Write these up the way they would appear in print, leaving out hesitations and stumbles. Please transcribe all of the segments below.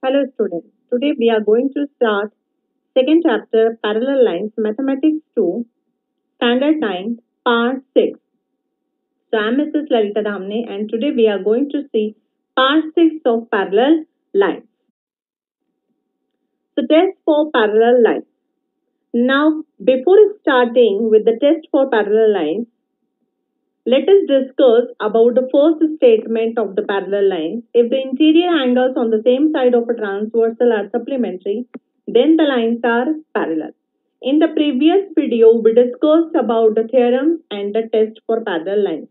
Hello students. Today we are going to start second chapter Parallel Lines Mathematics 2 Standard 9 Part 6. So I am Mrs. Lalita Damne and today we are going to see Part 6 of Parallel Lines. So test for parallel lines. Now before starting with the test for parallel lines, let us discuss about the first statement of the parallel line. If the interior angles on the same side of a transversal are supplementary, then the lines are parallel. In the previous video, we discussed about the theorem and the test for parallel lines.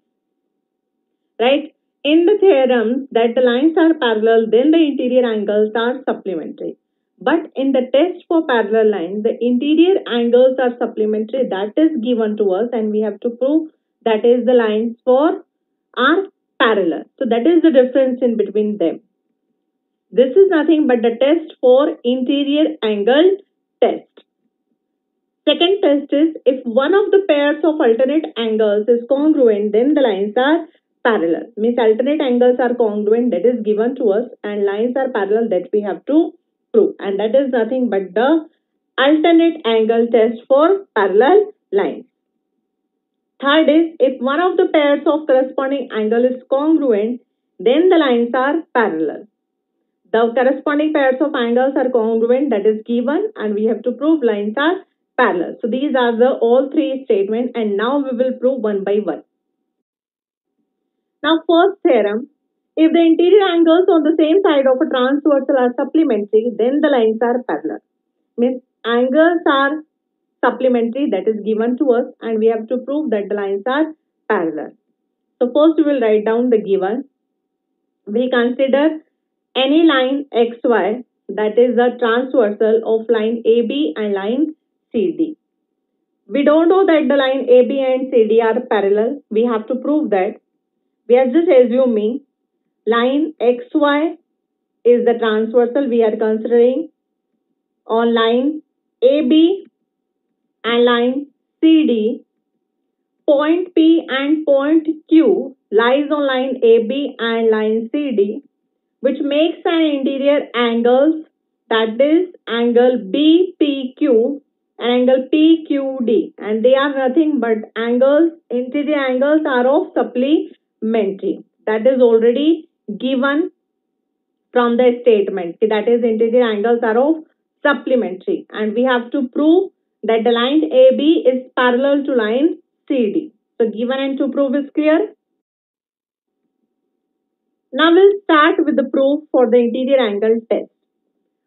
Right? In the theorem that the lines are parallel, then the interior angles are supplementary. But in the test for parallel lines, the interior angles are supplementary. That is given to us and we have to prove that is the lines for are parallel. So that is the difference in between them. This is nothing but the test for interior angle test. Second test is if one of the pairs of alternate angles is congruent, then the lines are parallel. Means alternate angles are congruent, that is given to us, and lines are parallel, that we have to prove. And that is nothing but the alternate angle test for parallel lines. Third is if one of the pairs of corresponding angle is congruent, then the lines are parallel. The corresponding pairs of angles are congruent, that is given, and we have to prove lines are parallel. So these are the all three statements, and now we will prove one by one. Now first theorem, if the interior angles on the same side of a transversal are supplementary, then the lines are parallel. Means angles are supplementary, that is given to us, and we have to prove that the lines are parallel. So first we will write down the given. We consider any line xy that is the transversal of line AB and line CD. We don't know that the line AB and CD are parallel. We have to prove that. We are just assuming line XY is the transversal we are considering on line AB and line CD. Point P and point Q lies on line AB and line CD, which makes an interior angles, that is angle BPQ and angle PQD, and they are nothing but angles, interior angles are of supplementary. That is already given from the statement, that is interior angles are of supplementary, and we have to prove that the line AB is parallel to line CD. So given and to prove is clear. Now we'll start with the proof for the interior angle test.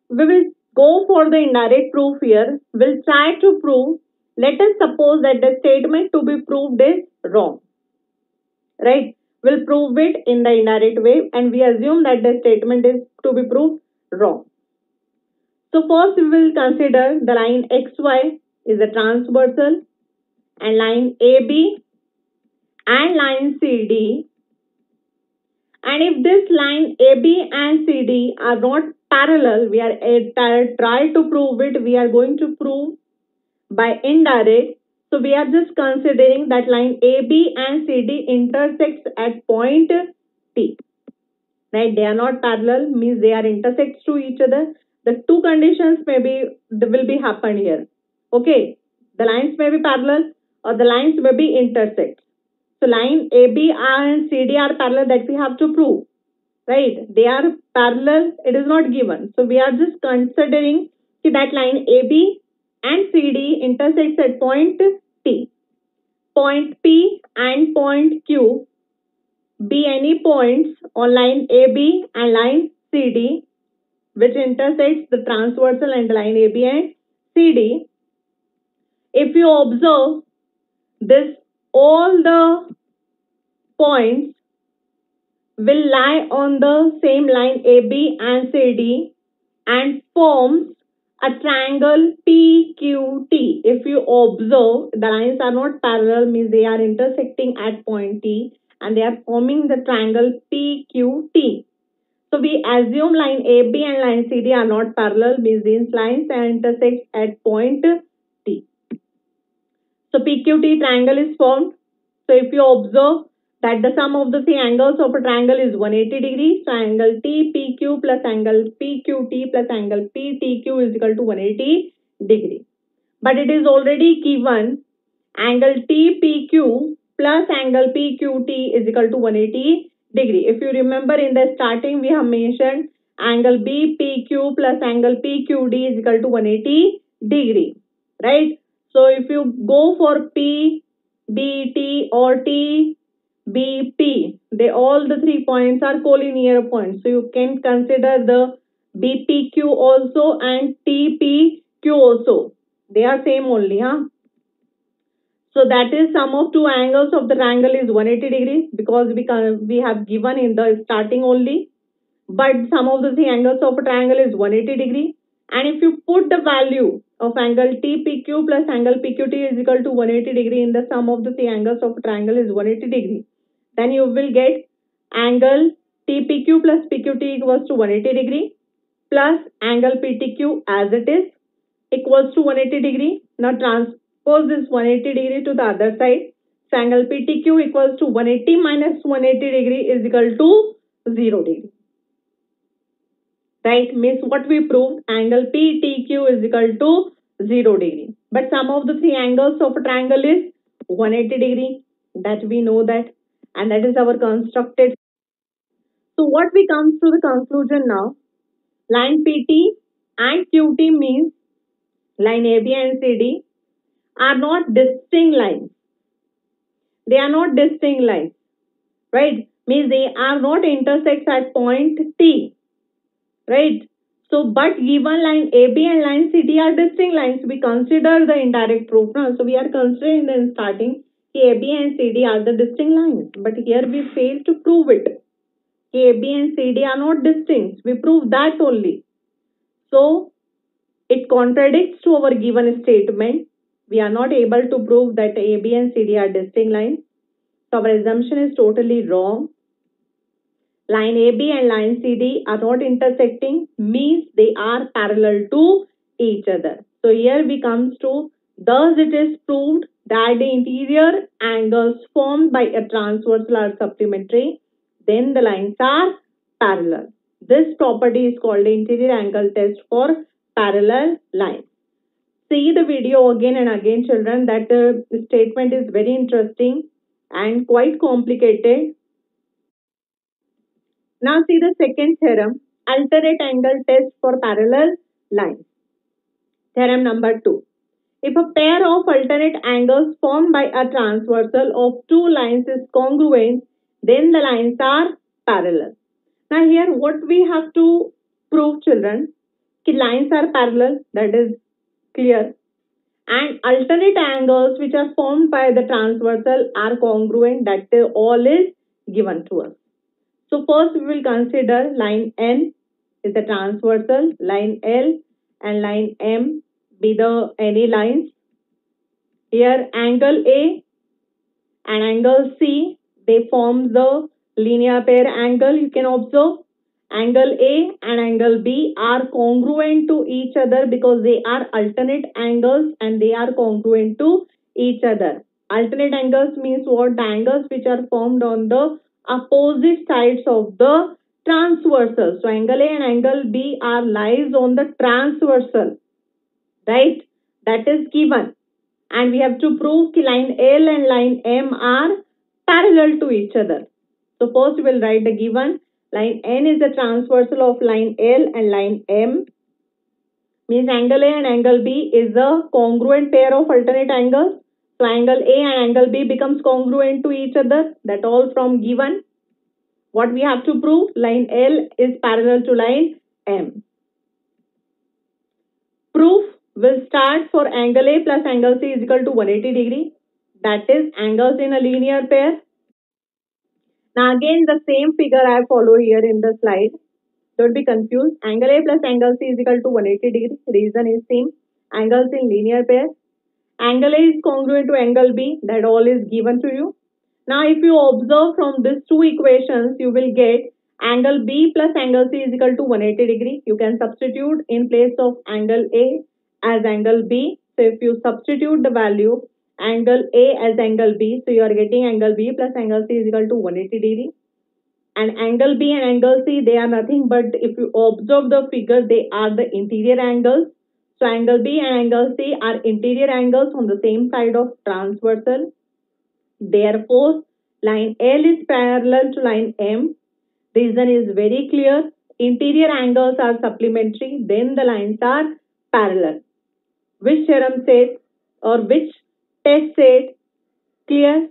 We will go for the indirect proof here. We'll try to prove, let us suppose that the statement to be proved is wrong. Right? We'll prove it in the indirect way and we assume that the statement is to be proved wrong. So first we will consider the line XY is a transversal and line AB and line CD. And if this line AB and CD are not parallel, we are try to prove it. We are going to prove by indirect. So we are just considering that line AB and CD intersects at point P. Right? They are not parallel, means they are intersects to each other. The two conditions will be happen here. Okay, the lines may be parallel or the lines may be intersect. So line AB and CD are parallel, that we have to prove. Right? They are parallel, it is not given. So we are just considering that line AB and CD intersects at point P. Point P and point Q be any points on line AB and line CD which intersects the transversal and line AB and CD. If you observe this, all the points will lie on the same line AB and CD and forms a triangle PQT. If you observe, the lines are not parallel, means they are intersecting at point T and they are forming the triangle PQT. So we assume line AB and line CD are not parallel, means these lines are intersect at point T. So PQT triangle is formed. So if you observe that the sum of the three angles of a triangle is 180 degrees. So angle TPQ plus angle PQT plus angle PTQ is equal to 180 degrees. But it is already given angle TPQ plus angle PQT is equal to 180 degree. If you remember in the starting we have mentioned angle BPQ plus angle PQD is equal to 180 degree, right? So if you go for PBT or TBP, they all the 3 points are collinear points. So you can consider the BPQ also and TPQ also. They are same only, huh? So that is sum of two angles of the triangle is 180 degrees because we have given in the starting only. But sum of the three angles of a triangle is 180 degree. And if you put the value of angle TPQ plus angle PQT is equal to 180 degree in the sum of the three angles of a triangle is 180 degree, then you will get angle TPQ plus PQT equals to 180 degree plus angle PTQ as it is equals to 180 degree. Now transpose this 180 degree to the other side. So angle PTQ equals to 180 minus 180 degree is equal to 0 degree. Right? Means what we proved, angle PTQ is equal to 0 degree. But sum of the three angles of a triangle is 180 degree. That we know that. And that is our constructed. So what we come to the conclusion now? Line PT and QT means line AB and CD are not distinct lines. They are not distinct lines. Right? Means they are not intersects at point T. Right? So, but given line AB and line CD are distinct lines, we consider the indirect proof. No? So, we are considering in starting AB and CD are the distinct lines. But here we fail to prove it. AB and CD are not distinct. We prove that only. So, it contradicts to our given statement. We are not able to prove that AB and CD are distinct lines. So, our assumption is totally wrong. Line AB and line CD are not intersecting, means they are parallel to each other. So here we comes to, thus it is proved that the interior angles formed by a transversal are supplementary, then the lines are parallel. This property is called the interior angle test for parallel lines. See the video again and again, children. That statement is very interesting and quite complicated. Now see the second theorem, alternate angle test for parallel lines. Theorem number 2. If a pair of alternate angles formed by a transversal of two lines is congruent, then the lines are parallel. Now here what we have to prove, children, that lines are parallel, that is clear. And alternate angles which are formed by the transversal are congruent, that all is given to us. So first we will consider line N is the transversal, line L and line M be the any lines. Here angle A and angle C, they form the linear pair angle. You can observe angle A and angle B are congruent to each other because they are alternate angles and they are congruent to each other. Alternate angles means what? The angles which are formed on the opposite sides of the transversal. So angle A and angle B are lies on the transversal, right? That is given. And we have to prove that line L and line M are parallel to each other. So first we will write the given. Line N is the transversal of line L and line M. Means angle A and angle B is a congruent pair of alternate angles. So angle A and angle B becomes congruent to each other. That all from given. What we have to prove? Line L is parallel to line M. Proof will start for angle A plus angle C is equal to 180 degree. That is angles in a linear pair. Now again the same figure I follow here in the slide. Don't be confused. Angle A plus angle C is equal to 180 degree. Reason is same. Angles in linear pair. Angle A is congruent to angle B. That all is given to you. Now if you observe from these two equations, you will get angle B plus angle C is equal to 180 degree. You can substitute in place of angle A as angle B. So if you substitute the value, angle A as angle B. So you are getting angle B plus angle C is equal to 180 degree. And angle B and angle C, they are nothing but, if you observe the figure, they are the interior angles. So angle B and angle C are interior angles on the same side of transversal. Therefore, line L is parallel to line M. Reason is very clear. Interior angles are supplementary, then the lines are parallel. Which theorem says, or which test said? Clear?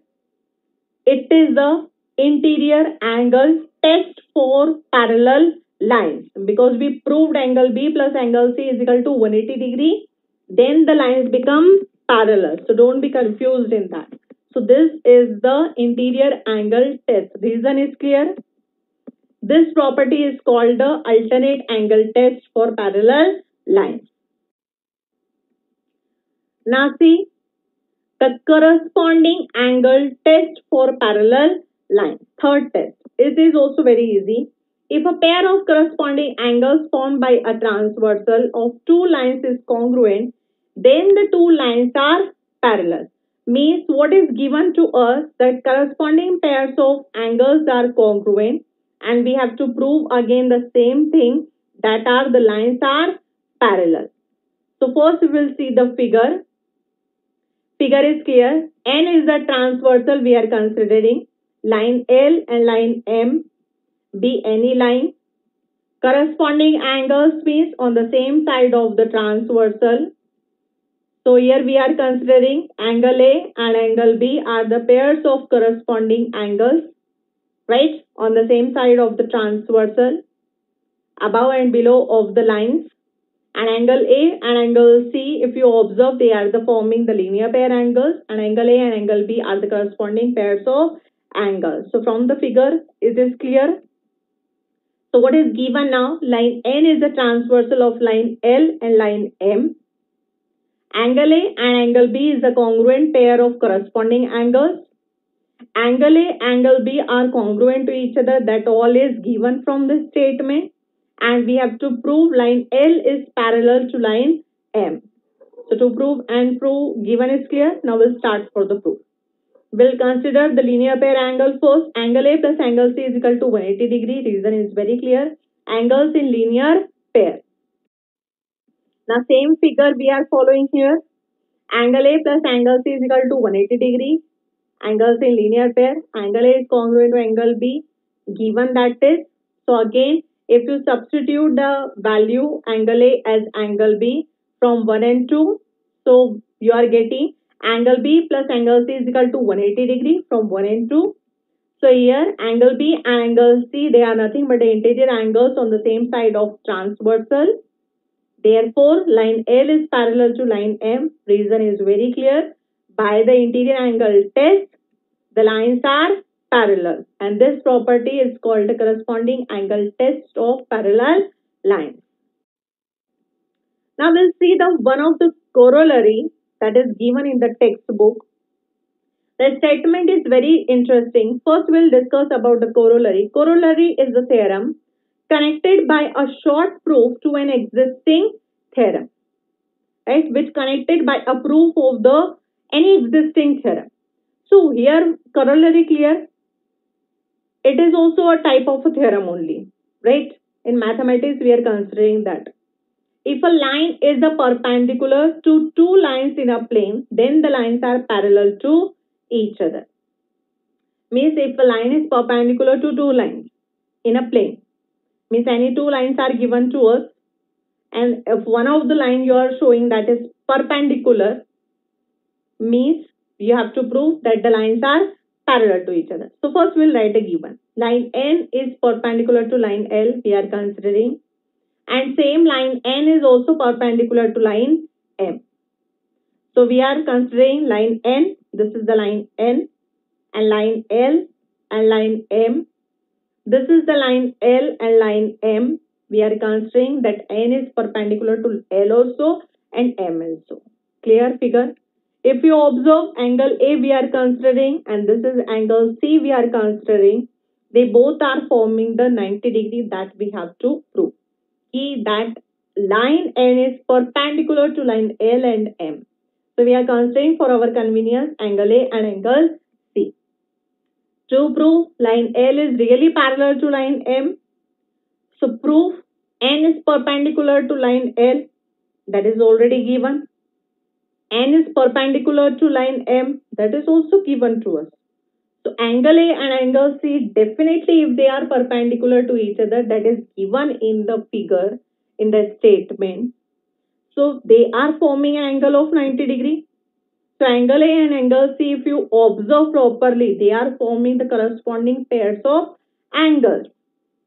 It is the interior angle test for parallel lines, because we proved angle B plus angle C is equal to 180 degree. Then the lines become parallel. So don't be confused in that. So this is the interior angle test. Reason is clear. This property is called the alternate angle test for parallel lines. Now see the corresponding angle test for parallel lines. Third test. It is also very easy. If a pair of corresponding angles formed by a transversal of two lines is congruent, then the two lines are parallel. Means what is given to us that corresponding pairs of angles are congruent, and we have to prove again the same thing, that are the lines are parallel. So first we will see the figure. Figure is clear. N is the transversal we are considering. Line L and line M be any line. Corresponding angles means on the same side of the transversal. So here we are considering angle A and angle B are the pairs of corresponding angles, right, on the same side of the transversal, above and below of the lines. And angle A and angle C, if you observe, they are the forming the linear pair angles, and angle A and angle B are the corresponding pairs of angles. So from the figure, it is clear. So what is given now? Line N is the transversal of line L and line M. Angle A and angle B is the congruent pair of corresponding angles. Angle A, angle B are congruent to each other. That all is given from the statement. And we have to prove line L is parallel to line M. So to prove and prove, given is clear. Now we'll start for the proof. We'll consider the linear pair angle first. Angle A plus angle C is equal to 180 degree. Reason is very clear. Angles in linear pair. Now same figure we are following here. Angle A plus angle C is equal to 180 degree. Angles in linear pair. Angle A is congruent to angle B. Given that is. So again, if you substitute the value angle A as angle B from 1 and 2, so you are getting angle B plus angle C is equal to 180 degree from 1 and 2. So here angle B and angle C, they are nothing but the interior angles on the same side of transversal. Therefore, line L is parallel to line M. Reason is very clear. By the interior angle test, the lines are parallel, and this property is called the corresponding angle test of parallel lines. Now we'll see the one of the corollary that is given in the textbook. The statement is very interesting. First we'll discuss about the corollary. Corollary is the theorem connected by a short proof to an existing theorem, right, which connected by a proof of the any existing theorem. So here corollary clear. It is also a type of a theorem only, right? In mathematics we are considering that. If a line is a perpendicular to two lines in a plane, then the lines are parallel to each other. Means if a line is perpendicular to two lines in a plane, means any two lines are given to us, and if one of the line you are showing that is perpendicular, means you have to prove that the lines are parallel to each other. So first we'll write a given. Line N is perpendicular to line L, we are considering, and same line N is also perpendicular to line M. So we are considering line N, this is the line N, and line L and line M. This is the line L and line M. We are considering that N is perpendicular to L also and M also. Clear figure? If you observe angle A we are considering and this is angle C we are considering, they both are forming the 90 degree that we have to prove. That line N is perpendicular to line L and M. So we are considering for our convenience angle A and angle C. To prove line L is really parallel to line M, so proof N is perpendicular to line L, that is already given. N is perpendicular to line M, that is also given to us. So angle A and angle C, definitely if they are perpendicular to each other, that is given in the figure, in the statement. So they are forming an angle of 90 degree. So angle A and angle C, if you observe properly, they are forming the corresponding pairs of angles.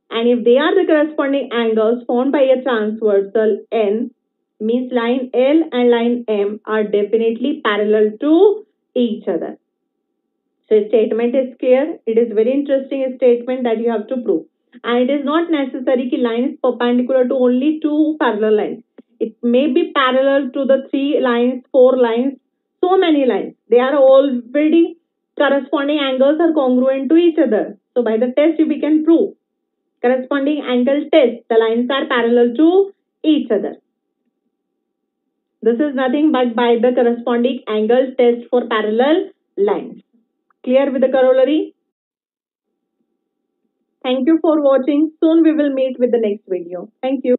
And if they are the corresponding angles formed by a transversal N, means line L and line M are definitely parallel to each other. So statement is clear. It is very interesting statement that you have to prove. And it is not necessary that line is perpendicular to only two parallel lines. It may be parallel to the 3 lines, 4 lines, so many lines. They are already corresponding angles are congruent to each other. So by the test we can prove. Corresponding angle test. The lines are parallel to each other. This is nothing but by the corresponding angle test for parallel lines. Clear with the corollary? Thank you for watching. Soon we will meet with the next video. Thank you.